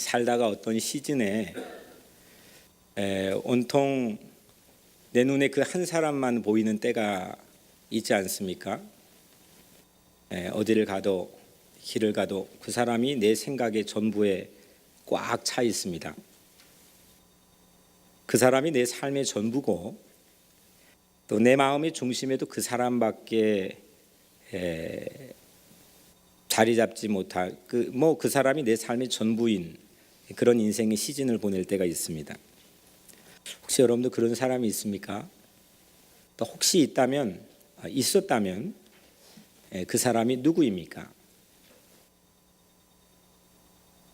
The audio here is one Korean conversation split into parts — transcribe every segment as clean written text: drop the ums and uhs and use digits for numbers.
살다가 어떤 시즌에 온통 내 눈에 그 한 사람만 보이는 때가 있지 않습니까? 어디를 가도 길을 가도 그 사람이 내 생각의 전부에 꽉 차 있습니다. 그 사람이 내 삶의 전부고 또 내 마음의 중심에도 그 사람밖에 자리 잡지 못할 그 사람이 내 삶의 전부인 그런 인생의 시즌을 보낼 때가 있습니다. 혹시 여러분도 그런 사람이 있습니까? 또 혹시 있었다면 그 사람이 누구입니까?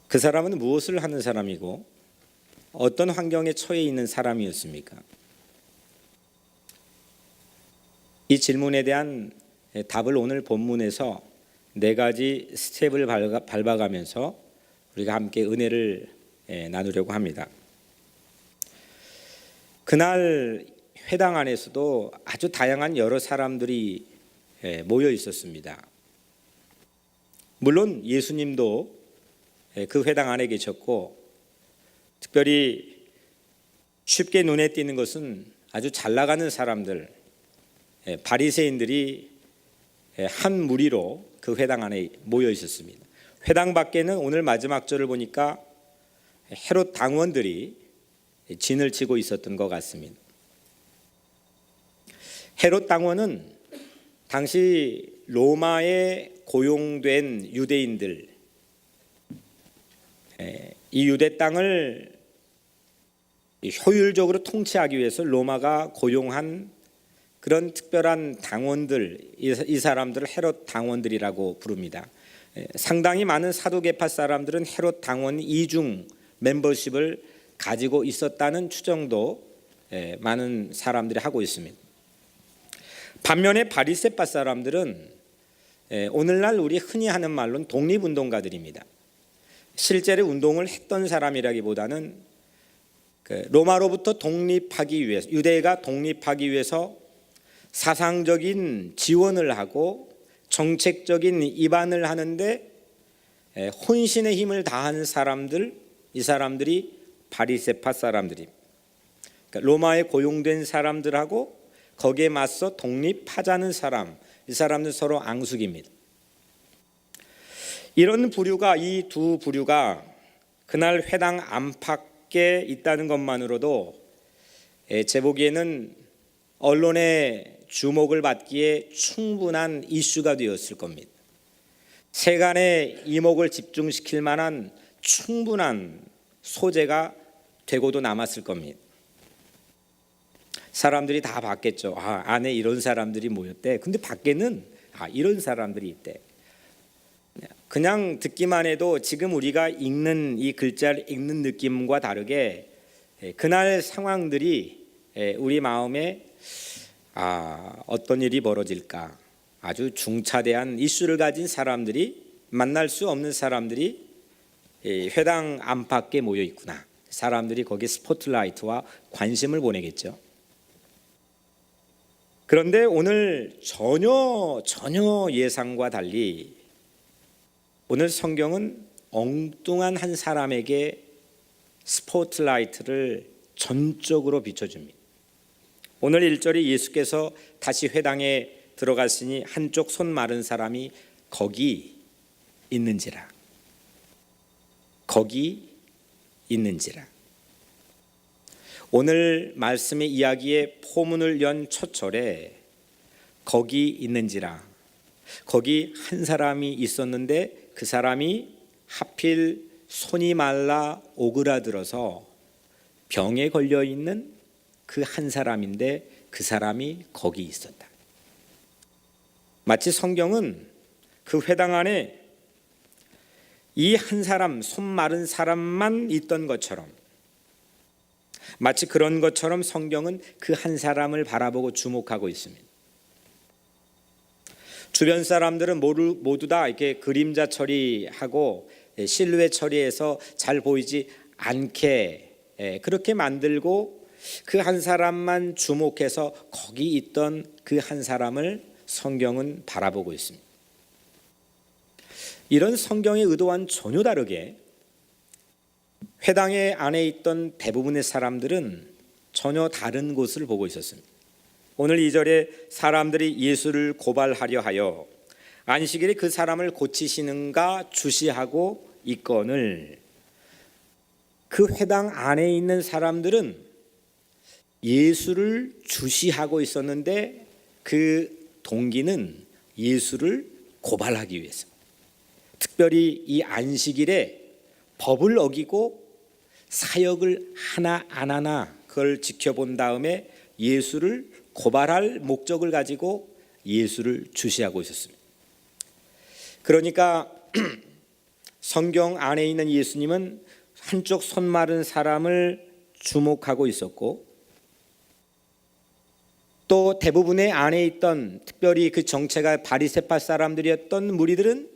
그 사람은 무엇을 하는 사람이고 어떤 환경에 처해 있는 사람이었습니까? 이 질문에 대한 답을 오늘 본문에서 4가지 스텝을 밟아가면서 우리가 함께 은혜를 나누려고 합니다. 그날 회당 안에서도 아주 다양한 여러 사람들이 모여 있었습니다. 물론 예수님도 그 회당 안에 계셨고, 특별히 쉽게 눈에 띄는 것은 아주 잘 나가는 사람들, 바리새인들이 한 무리로 그 회당 안에 모여 있었습니다. 회당 밖에는 오늘 마지막 절을 보니까 헤롯 당원들이 진을 치고 있었던 것 같습니다. 헤롯 당원은 당시 로마에 고용된 유대인들, 이 유대 땅을 효율적으로 통치하기 위해서 로마가 고용한 그런 특별한 당원들, 이 사람들을 헤롯 당원들이라고 부릅니다. 상당히 많은 사두개파 사람들은 헤롯 당원 2중 멤버십을 가지고 있었다는 추정도 많은 사람들이 하고 있습니다. 반면에 바리새파 사람들은 오늘날 우리 흔히 하는 말로는 독립운동가들입니다. 실제로 운동을 했던 사람이라기보다는 로마로부터 독립하기 위해서, 유대가 독립하기 위해서 사상적인 지원을 하고 정책적인 입안을 하는데 혼신의 힘을 다한 사람들, 이 사람들이 바리새파 사람들입니다. 그러니까 로마에 고용된 사람들하고 거기에 맞서 독립하자는 사람, 이 사람들 서로 앙숙입니다. 이런 부류가, 이 두 부류가 그날 회당 안팎에 있다는 것만으로도 제 보기에는 언론의 주목을 받기에 충분한 이슈가 되었을 겁니다. 세간의 이목을 집중시킬 만한 충분한 소재가 되고도 남았을 겁니다. 사람들이 다 봤겠죠. 안에 이런 사람들이 모였대. 근데 밖에는 이런 사람들이 있대. 그냥 듣기만 해도 지금 우리가 읽는 이 글자를 읽는 느낌과 다르게 그날 상황들이 우리 마음에 어떤 일이 벌어질까, 아주 중차대한 이슈를 가진 사람들이, 만날 수 없는 사람들이 회당 안팎에 모여 있구나. 사람들이 거기에 스포트라이트와 관심을 보내겠죠. 그런데 오늘 전혀 예상과 달리 오늘 성경은 엉뚱한 한 사람에게 스포트라이트를 전적으로 비춰줍니다. 오늘 1절에 예수께서 다시 회당에 들어갔으니 한쪽 손 마른 사람이 거기 있는지라. 오늘 말씀의 이야기의 포문을 연 첫 절에 거기 있는지라, 거기 한 사람이 있었는데 그 사람이 하필 손이 말라 오그라들어서 병에 걸려 있는 그 한 사람인데 그 사람이 거기 있었다. 마치 성경은 그 회당 안에 이 한 사람, 손 마른 사람만 있던 것처럼, 마치 그런 것처럼 성경은 그 한 사람을 바라보고 주목하고 있습니다. 주변 사람들은 모두 다 이렇게 그림자 처리하고 실루엣 처리해서 잘 보이지 않게 그렇게 만들고 그 한 사람만 주목해서 거기 있던 그 한 사람을 성경은 바라보고 있습니다. 이런 성경의 의도와는 전혀 다르게 회당의 안에 있던 대부분의 사람들은 전혀 다른 곳을 보고 있었습니다. 오늘 2절에 사람들이 예수를 고발하려 하여 안식일에 그 사람을 고치시는가 주시하고 있거늘, 그 회당 안에 있는 사람들은 예수를 주시하고 있었는데 그 동기는 예수를 고발하기 위해서, 특별히 이 안식일에 법을 어기고 사역을 하나 안 하나 그걸 지켜본 다음에 예수를 고발할 목적을 가지고 예수를 주시하고 있었습니다. 그러니까 성경 안에 있는 예수님은 한쪽 손 마른 사람을 주목하고 있었고, 또 대부분의 안에 있던 특별히 그 정체가 바리새파 사람들이었던 무리들은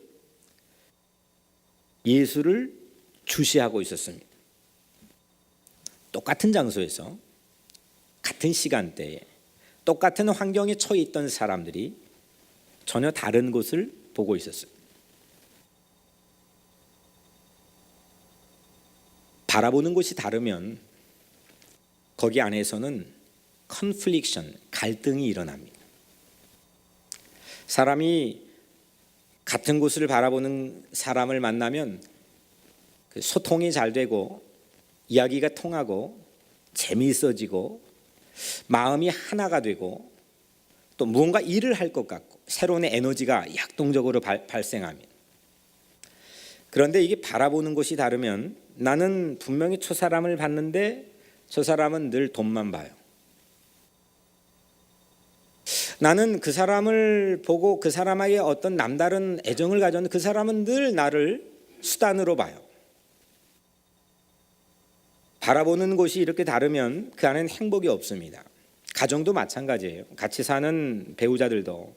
예수를 주시하고 있었습니다. 똑같은 장소에서 같은 시간대에 똑같은 환경에 처해 있던 사람들이 전혀 다른 곳을 보고 있었어요. 바라보는 곳이 다르면 거기 안에서는 컨플릭션, 갈등이 일어납니다. 사람이 같은 곳을 바라보는 사람을 만나면 소통이 잘 되고 이야기가 통하고 재미있어지고 마음이 하나가 되고 또 무언가 일을 할 것 같고 새로운 에너지가 약동적으로 발생합니다. 그런데 이게 바라보는 곳이 다르면 나는 분명히 저 사람을 봤는데 저 사람은 늘 돈만 봐요. 나는 그 사람을 보고 그 사람에게 어떤 남다른 애정을 가졌는데 그 사람은 늘 나를 수단으로 봐요. 바라보는 곳이 이렇게 다르면 그 안에는 행복이 없습니다. 가정도 마찬가지예요. 같이 사는 배우자들도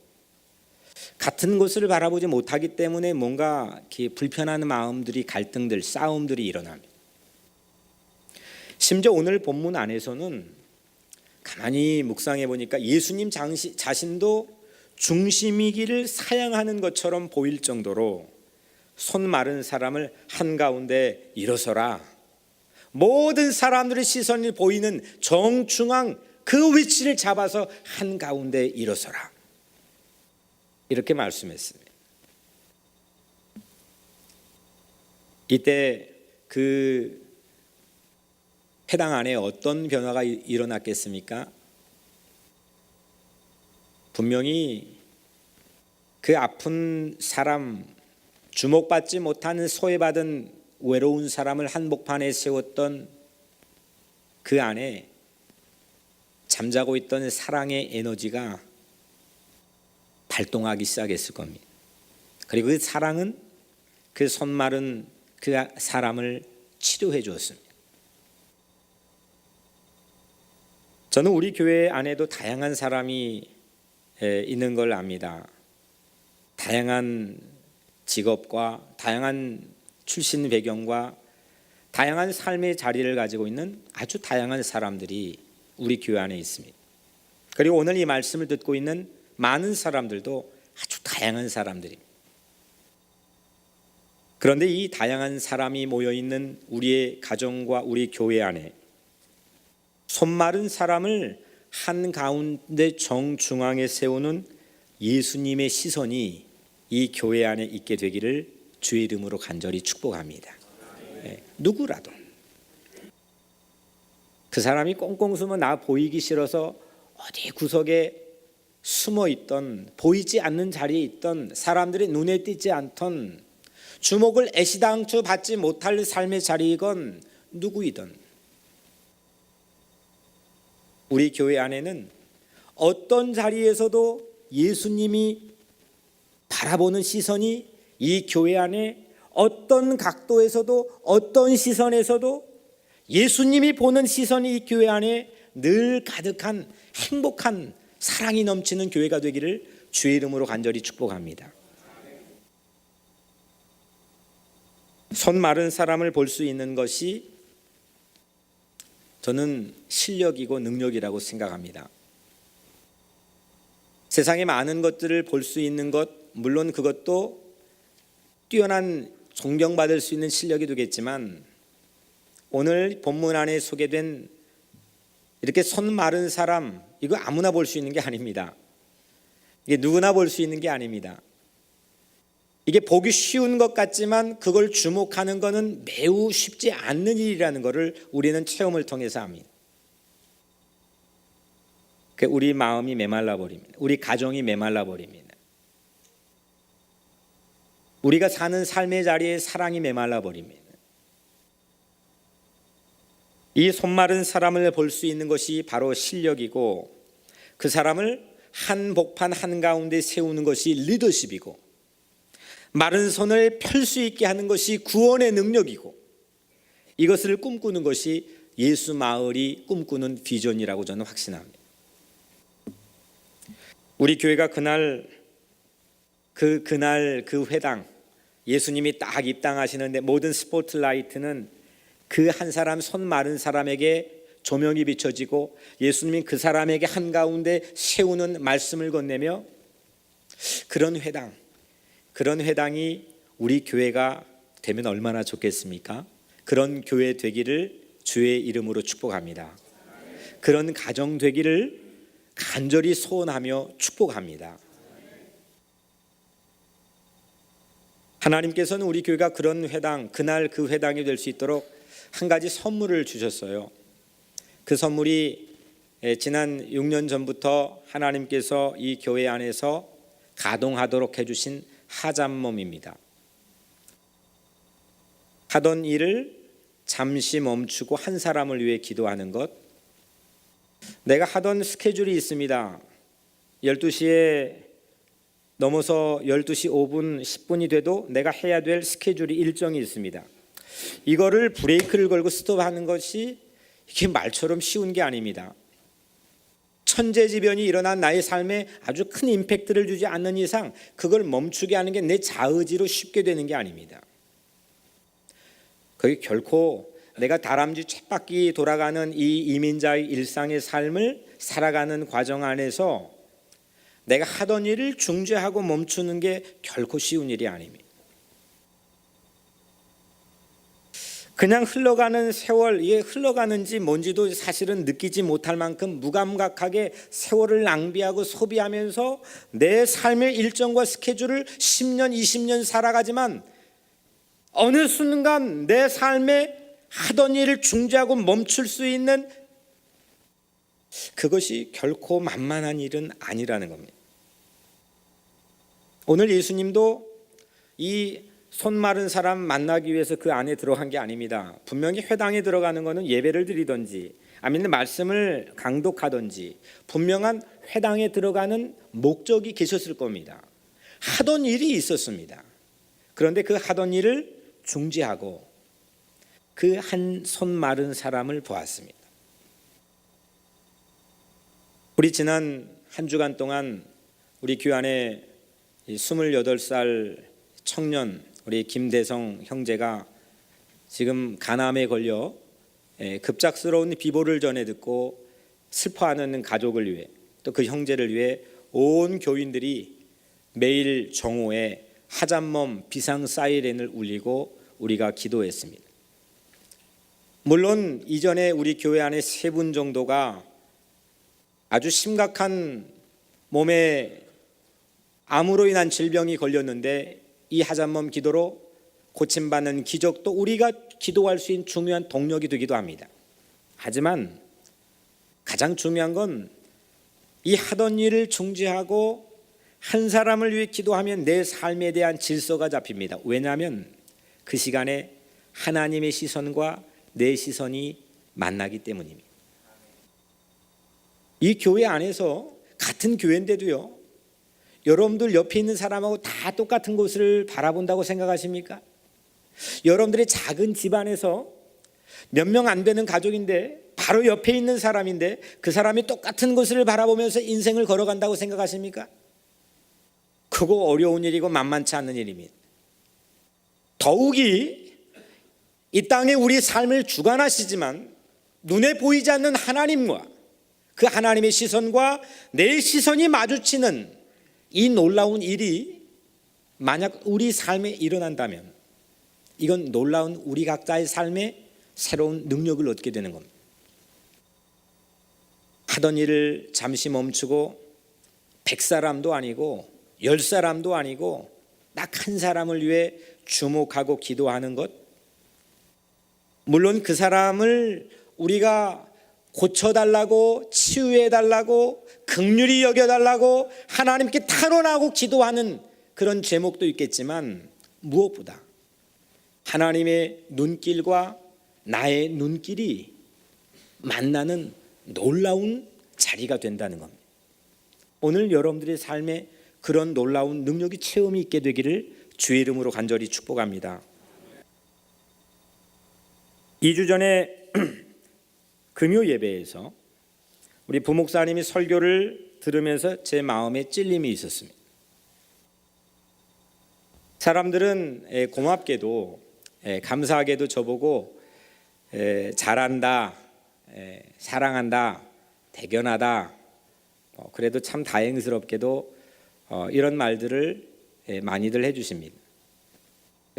같은 곳을 바라보지 못하기 때문에 뭔가 이렇게 불편한 마음들이, 갈등들, 싸움들이 일어납니다. 심지어 오늘 본문 안에서는 가만히 묵상해 보니까 예수님 자신도 중심이기를 사양하는 것처럼 보일 정도로 손 마른 사람을 한가운데 일어서라, 모든 사람들의 시선이 보이는 정중앙 그 위치를 잡아서 한가운데 일어서라, 이렇게 말씀했습니다. 이때 그 회당 안에 어떤 변화가 일어났겠습니까? 분명히 그 아픈 사람, 주목받지 못하는 소외받은 외로운 사람을 한복판에 세웠던 그 안에 잠자고 있던 사랑의 에너지가 발동하기 시작했을 겁니다. 그리고 그 사랑은 그 손 마른 그 사람을 치료해 주었습니다. 저는 우리 교회 안에도 다양한 사람이 있는 걸 압니다. 다양한 직업과 다양한 출신 배경과 다양한 삶의 자리를 가지고 있는 아주 다양한 사람들이 우리 교회 안에 있습니다. 그리고 오늘 이 말씀을 듣고 있는 많은 사람들도 아주 다양한 사람들입니다. 그런데 이 다양한 사람이 모여있는 우리의 가정과 우리 교회 안에 손 마른 사람을 한가운데 정중앙에 세우는 예수님의 시선이 이 교회 안에 있게 되기를 주의 이름으로 간절히 축복합니다. 누구라도 그 사람이 꽁꽁 숨어 나 보이기 싫어서 어디 구석에 숨어 있던, 보이지 않는 자리에 있던, 사람들의 눈에 띄지 않던, 주목을 애시당초 받지 못할 삶의 자리이건 누구이든 우리 교회 안에는 어떤 자리에서도 예수님이 바라보는 시선이 이 교회 안에 어떤 각도에서도 어떤 시선에서도 예수님이 보는 시선이 이 교회 안에 늘 가득한 행복한 사랑이 넘치는 교회가 되기를 주의 이름으로 간절히 축복합니다. 손 마른 사람을 볼 수 있는 것이 저는 실력이고 능력이라고 생각합니다. 세상에 많은 것들을 볼 수 있는 것, 물론 그것도 뛰어난 존경받을 수 있는 실력이 되겠지만 오늘 본문 안에 소개된 이렇게 손 마른 사람, 이거 아무나 볼 수 있는 게 아닙니다. 이게 누구나 볼 수 있는 게 아닙니다. 이게 보기 쉬운 것 같지만 그걸 주목하는 것은 매우 쉽지 않는 일이라는 것을 우리는 체험을 통해서 압니다. 우리 마음이 메말라 버립니다. 우리 가정이 메말라 버립니다. 우리가 사는 삶의 자리에 사랑이 메말라 버립니다. 이 손마른 사람을 볼 수 있는 것이 바로 실력이고, 그 사람을 한복판 한가운데 세우는 것이 리더십이고, 마른 손을 펼 수 있게 하는 것이 구원의 능력이고, 이것을 꿈꾸는 것이 예수 마을이 꿈꾸는 비전이라고 저는 확신합니다. 우리 교회가 그날 그 회당, 예수님이 딱 입당하시는데 모든 스포트라이트는 그 한 사람, 손 마른 사람에게 조명이 비춰지고 예수님이 그 사람에게 한가운데 세우는 말씀을 건네며, 그런 회당이 우리 교회가 되면 얼마나 좋겠습니까? 그런 교회 되기를 주의 이름으로 축복합니다. 그런 가정 되기를 간절히 소원하며 축복합니다. 하나님께서는 우리 교회가 그런 회당, 그날 그 회당이 될 수 있도록 한 가지 선물을 주셨어요. 그 선물이 지난 6년 전부터 하나님께서 이 교회 안에서 가동하도록 해주신 하잡몸입니다. 하던 일을 잠시 멈추고 한 사람을 위해 기도하는 것. 내가 하던 스케줄이 있습니다. 12시에 넘어서 12시 5분, 10분이 돼도 내가 해야 될 스케줄이 일정이 있습니다. 이거를 브레이크를 걸고 스톱하는 것이 이게 말처럼 쉬운 게 아닙니다. 천재지변이 일어난 나의 삶에 아주 큰 임팩트를 주지 않는 이상 그걸 멈추게 하는 게 내 자의지로 쉽게 되는 게 아닙니다. 그게 결코 내가 다람쥐 쳇바퀴 돌아가는 이 이민자의 일상의 삶을 살아가는 과정 안에서 내가 하던 일을 중지하고 멈추는 게 결코 쉬운 일이 아닙니다. 그냥 흘러가는 세월, 이게 흘러가는지 뭔지도 사실은 느끼지 못할 만큼 무감각하게 세월을 낭비하고 소비하면서 내 삶의 일정과 스케줄을 10년, 20년 살아가지만 어느 순간 내 삶에 하던 일을 중지하고 멈출 수 있는, 그것이 결코 만만한 일은 아니라는 겁니다. 오늘 예수님도 이 손 마른 사람 만나기 위해서 그 안에 들어간 게 아닙니다. 분명히 회당에 들어가는 것은 예배를 드리든지 아니면 말씀을 강독하든지 분명한 회당에 들어가는 목적이 계셨을 겁니다. 하던 일이 있었습니다. 그런데 그 하던 일을 중지하고 그 한 손 마른 사람을 보았습니다. 우리 지난 한 주간 동안 우리 교회 안에 28살 청년 우리 김대성 형제가 지금 간암에 걸려 급작스러운 비보를 전해 듣고 슬퍼하는 가족을 위해, 또 그 형제를 위해 온 교인들이 매일 정오에 하잡몸 비상 사이렌을 울리고 우리가 기도했습니다. 물론 이전에 우리 교회 안에 3분 정도가 아주 심각한 몸에 암으로 인한 질병이 걸렸는데 이 하잡몸 기도로 고침받는 기적도 우리가 기도할 수 있는 중요한 동력이 되기도 합니다. 하지만 가장 중요한 건 이 하던 일을 중지하고 한 사람을 위해 기도하면 내 삶에 대한 질서가 잡힙니다. 왜냐하면 그 시간에 하나님의 시선과 내 시선이 만나기 때문입니다. 이 교회 안에서 같은 교회인데도요, 여러분들 옆에 있는 사람하고 다 똑같은 곳을 바라본다고 생각하십니까? 여러분들의 작은 집안에서 몇 명 안 되는 가족인데 바로 옆에 있는 사람인데 그 사람이 똑같은 곳을 바라보면서 인생을 걸어간다고 생각하십니까? 그거 어려운 일이고 만만치 않는 일입니다. 더욱이 이 땅에 우리 삶을 주관하시지만 눈에 보이지 않는 하나님과 그 하나님의 시선과 내 시선이 마주치는 이 놀라운 일이 만약 우리 삶에 일어난다면 이건 놀라운 우리 각자의 삶에 새로운 능력을 얻게 되는 겁니다. 하던 일을 잠시 멈추고 100사람도 아니고 10사람도 아니고 딱 한 사람을 위해 주목하고 기도하는 것, 물론 그 사람을 우리가 고쳐달라고, 치유해달라고, 긍휼히 여겨달라고 하나님께 탄원하고 기도하는 그런 제목도 있겠지만, 무엇보다 하나님의 눈길과 나의 눈길이 만나는 놀라운 자리가 된다는 겁니다. 오늘 여러분들의 삶에 그런 놀라운 능력이 체험이 있게 되기를 주의 이름으로 간절히 축복합니다. 2주 전에 금요 예배에서 우리 부목사님이 설교를 들으면서 제 마음에 찔림이 있었습니다. 사람들은 고맙게도 감사하게도 저보고 잘한다, 사랑한다, 대견하다, 그래도 참 다행스럽게도 이런 말들을 많이들 해주십니다.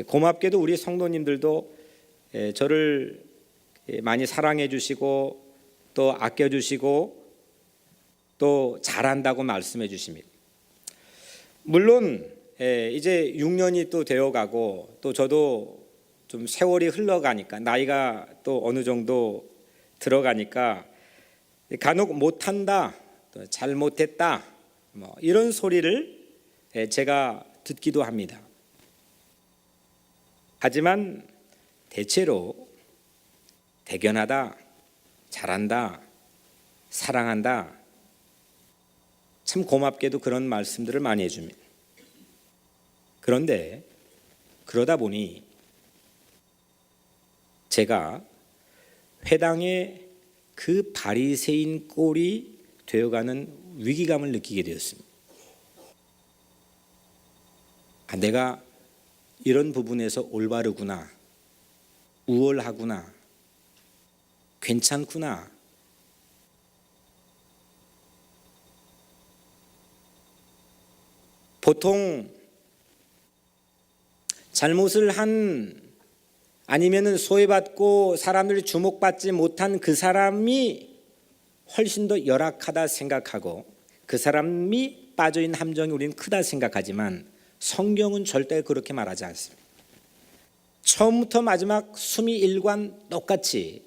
고맙게도 우리 성도님들도 저를 많이 사랑해 주시고 또 아껴 주시고 또 잘한다고 말씀해 주십니다. 물론 이제 6년이 또 되어가고 또 저도 좀 세월이 흘러가니까 나이가 또 어느 정도 들어가니까 간혹 못한다, 또 잘못했다, 이런 소리를 제가 듣기도 합니다. 하지만 대체로 대견하다, 잘한다, 사랑한다, 참 고맙게도 그런 말씀들을 많이 해줍니다. 그런데 그러다 보니 제가 회당의 그 바리새인 꼴이 되어가는 위기감을 느끼게 되었습니다. 내가 이런 부분에서 올바르구나, 우월하구나, 괜찮구나. 보통 잘못을 한 아니면은 소외받고 사람들이 주목받지 못한 그 사람이 훨씬 더 열악하다 생각하고 그 사람이 빠져있는 함정이 우리는 크다 생각하지만 성경은 절대 그렇게 말하지 않습니다. 처음부터 마지막 수미일관 똑같이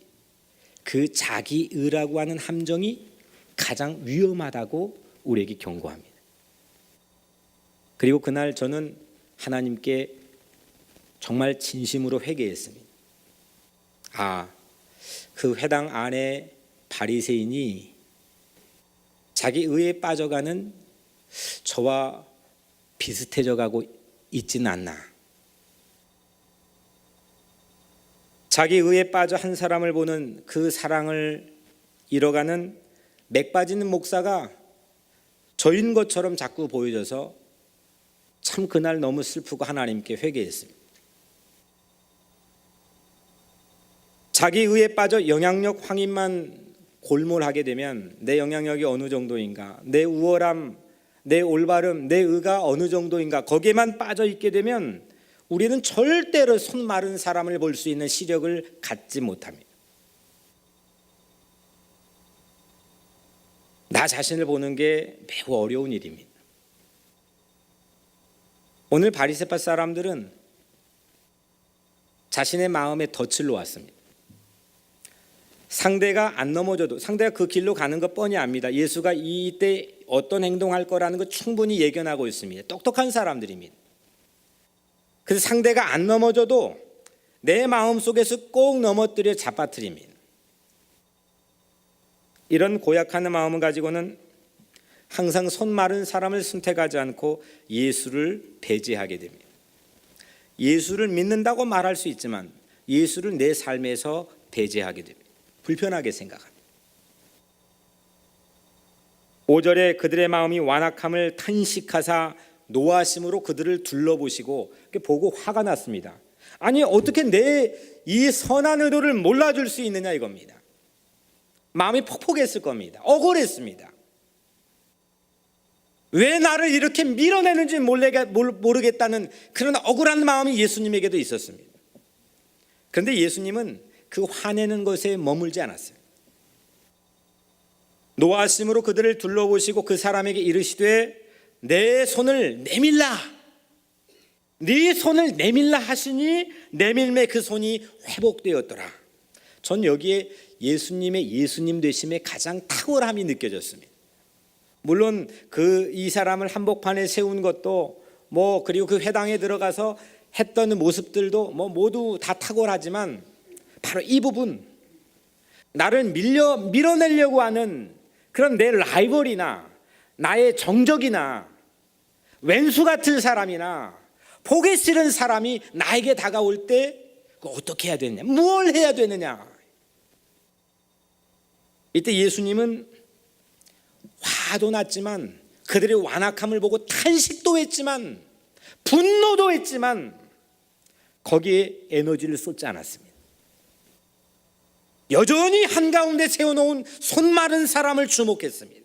그 자기의라고 하는 함정이 가장 위험하다고 우리에게 경고합니다. 그리고 그날 저는 하나님께 정말 진심으로 회개했습니다. 그 회당 안에 바리새인이 자기 의에 빠져가는 저와 비슷해져 가고 있지는 않나. 자기 의에 빠져 한 사람을 보는 그 사랑을 잃어가는 맥 빠지는 목사가 저인 것처럼 자꾸 보여져서 참 그날 너무 슬프고 하나님께 회개했습니다. 자기 의에 빠져 영향력 확인만 골몰하게 되면 내 영향력이 어느 정도인가, 내 우월함, 내 올바름, 내 의가 어느 정도인가, 거기에만 빠져 있게 되면 우리는 절대로 손 마른 사람을 볼 수 있는 시력을 갖지 못합니다. 나 자신을 보는 게 매우 어려운 일입니다. 오늘 바리새파 사람들은 자신의 마음에 덫을 놓았습니다. 상대가 안 넘어져도, 상대가 그 길로 가는 것 뻔히 압니다. 예수가 이때 어떤 행동할 거라는 거 충분히 예견하고 있습니다. 똑똑한 사람들입니다. 그래서 상대가 안 넘어져도 내 마음속에서 꼭 넘어뜨려 잡아뜨립니다. 이런 고약한 마음을 가지고는 항상 손 마른 사람을 선택하지 않고 예수를 배제하게 됩니다. 예수를 믿는다고 말할 수 있지만 예수를 내 삶에서 배제하게 됩니다. 불편하게 생각합니다. 5절에 그들의 마음이 완악함을 탄식하사 노하심으로 그들을 둘러보시고 보고 화가 났습니다. 아니 어떻게 내 이 선한 의도를 몰라줄 수 있느냐 이겁니다. 마음이 폭폭했을 겁니다. 억울했습니다. 왜 나를 이렇게 밀어내는지 모르겠다는 그런 억울한 마음이 예수님에게도 있었습니다. 그런데 예수님은 그 화내는 것에 머물지 않았어요. 노하심으로 그들을 둘러보시고 그 사람에게 이르시되 내 손을 내밀라, 네 손을 내밀라 하시니 내밀매 그 손이 회복되었더라. 전 여기에 예수님의 예수님 되심에 가장 탁월함이 느껴졌습니다. 물론 이 사람을 한복판에 세운 것도 그리고 그 회당에 들어가서 했던 모습들도 모두 다 탁월하지만 바로 이 부분, 나를 밀어내려고 하는 그런 내 라이벌이나 나의 정적이나 왼수 같은 사람이나 보기 싫은 사람이 나에게 다가올 때 어떻게 해야 되느냐, 무엇을 해야 되느냐. 이때 예수님은 화도 났지만 그들의 완악함을 보고 탄식도 했지만 분노도 했지만 거기에 에너지를 쏟지 않았습니다. 여전히 한가운데 세워놓은 손 마른 사람을 주목했습니다.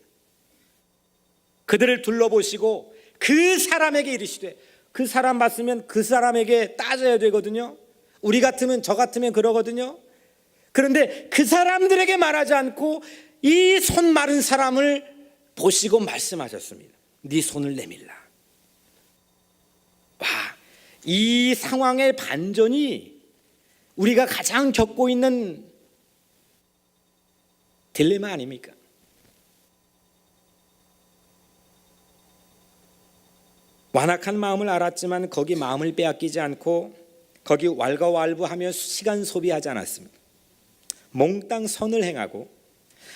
그들을 둘러보시고 그 사람에게 이르시되, 그 사람 봤으면 그 사람에게 따져야 되거든요. 우리 같으면, 저 같으면 그러거든요. 그런데 그 사람들에게 말하지 않고 이 손 마른 사람을 보시고 말씀하셨습니다. 네 손을 내밀라. 와, 이 상황의 반전이 우리가 가장 겪고 있는 딜레마 아닙니까? 완악한 마음을 알았지만 거기 마음을 빼앗기지 않고 거기 왈가왈부하며 시간 소비하지 않았습니다. 몽땅 선을 행하고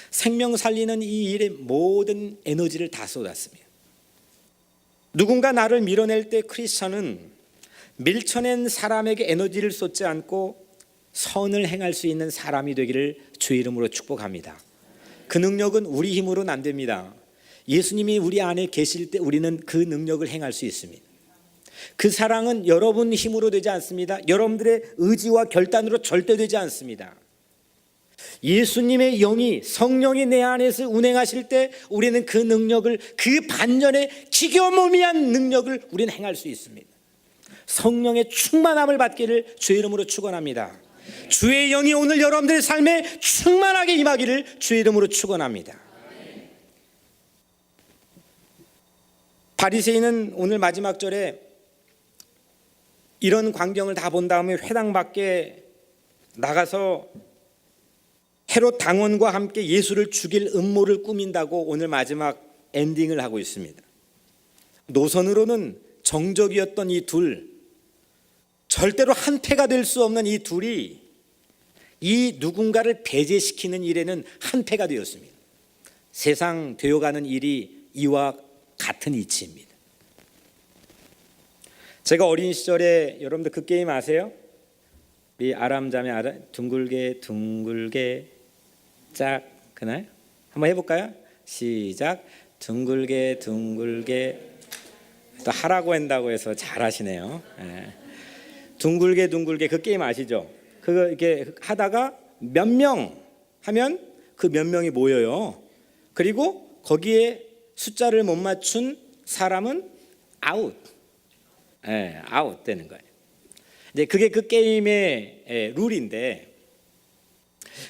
생명 살리는 이 일에 모든 에너지를 다 쏟았습니다. 누군가 나를 밀어낼 때 크리스천은 밀쳐낸 사람에게 에너지를 쏟지 않고 선을 행할 수 있는 사람이 되기를 주의 이름으로 축복합니다. 그 능력은 우리 힘으로는 안 됩니다. 예수님이 우리 안에 계실 때 우리는 그 능력을 행할 수 있습니다. 그 사랑은 여러분 힘으로 되지 않습니다. 여러분들의 의지와 결단으로 절대 되지 않습니다. 예수님의 영이, 성령이 내 안에서 운행하실 때 우리는 그 능력을, 그 반전의 기교모미한 능력을 우리는 행할 수 있습니다. 성령의 충만함을 받기를 주의 이름으로 축원합니다. 주의 영이 오늘 여러분들의 삶에 충만하게 임하기를 주의 이름으로 축원합니다. 바리새인은 오늘 마지막 절에 이런 광경을 다 본 다음에 회당 밖에 나가서 헤롯 당원과 함께 예수를 죽일 음모를 꾸민다고 오늘 마지막 엔딩을 하고 있습니다. 노선으로는 정적이었던 이 둘, 절대로 한패가 될 수 없는 이 둘이 이 누군가를 배제시키는 일에는 한패가 되었습니다. 세상 되어가는 일이 이와 같은 이치입니다. 제가 어린 시절에, 여러분들 그 게임 아세요? 이 아람자매 둥글게 둥글게 짝, 그날 한번 해볼까요? 시작. 둥글게 둥글게, 또 하라고 한다고 해서 잘하시네요. 네. 둥글게 둥글게, 그 게임 아시죠? 그거 이렇게 하다가 몇 명 하면 그 몇 명이 모여요. 그리고 거기에 숫자를 못 맞춘 사람은 아웃, 아웃 되는 거예요. 이제 그게 그 게임의 룰인데,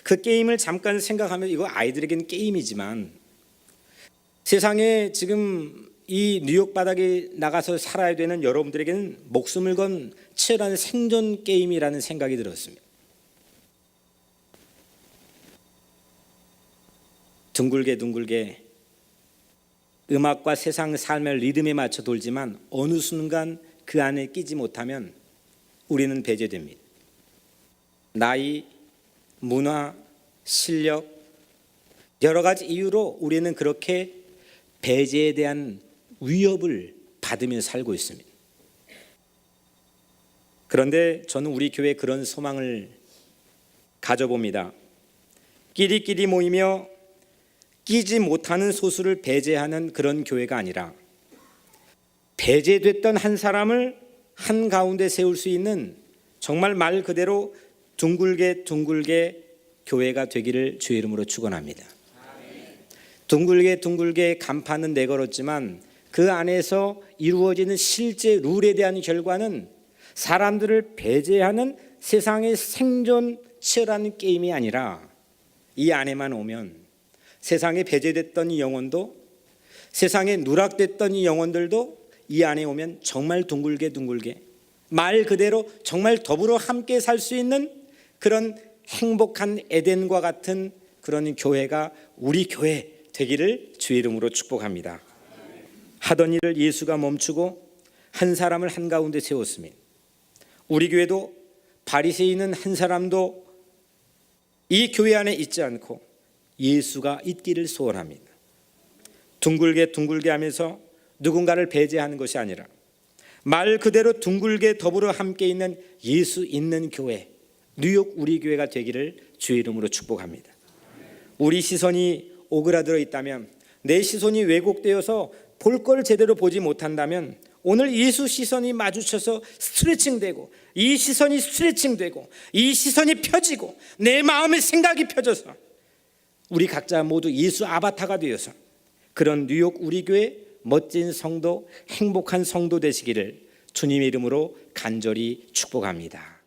그 게임을 잠깐 생각하면, 이거 아이들에게는 게임이지만 세상에 지금 이 뉴욕 바닥에 나가서 살아야 되는 여러분들에게는 목숨을 건 치열한 생존 게임이라는 생각이 들었습니다. 둥글게 둥글게 음악과 세상 삶의 리듬에 맞춰 돌지만 어느 순간 그 안에 끼지 못하면 우리는 배제됩니다. 나이, 문화, 실력, 여러 가지 이유로 우리는 그렇게 배제에 대한 위협을 받으며 살고 있습니다. 그런데 저는 우리 교회에 그런 소망을 가져봅니다. 끼리끼리 모이며 끼지 못하는 소수를 배제하는 그런 교회가 아니라, 배제됐던 한 사람을 한가운데 세울 수 있는 정말 말 그대로 둥글게 둥글게 교회가 되기를 주의 이름으로 축원합니다. 둥글게 둥글게 간판은 내걸었지만 그 안에서 이루어지는 실제 룰에 대한 결과는 사람들을 배제하는 세상의 생존 치열한 게임이 아니라 이 안에만 오면 세상에 배제됐던 이 영혼도, 세상에 누락됐던 이 영혼들도 이 안에 오면 정말 둥글게 말 그대로 정말 더불어 함께 살 수 있는 그런 행복한 에덴과 같은 그런 교회가 우리 교회 되기를 주의 이름으로 축복합니다. 하던 일을 예수가 멈추고 한 사람을 한가운데 세웠으니 우리 교회도 바리새인은 한 사람도 이 교회 안에 있지 않고 예수가 있기를 소원합니다. 둥글게 하면서 누군가를 배제하는 것이 아니라 말 그대로 둥글게 더불어 함께 있는 예수 있는 교회, 뉴욕 우리 교회가 되기를 주의 이름으로 축복합니다. 우리 시선이 오그라들어 있다면, 내 시선이 왜곡되어서 볼 걸 제대로 보지 못한다면 오늘 예수 시선이 마주쳐서 스트레칭되고, 이 시선이 스트레칭되고, 이 시선이 펴지고, 내 마음의 생각이 펴져서 우리 각자 모두 예수 아바타가 되어서 그런 뉴욕 우리 교회 멋진 성도, 행복한 성도 되시기를 주님의 이름으로 간절히 축복합니다.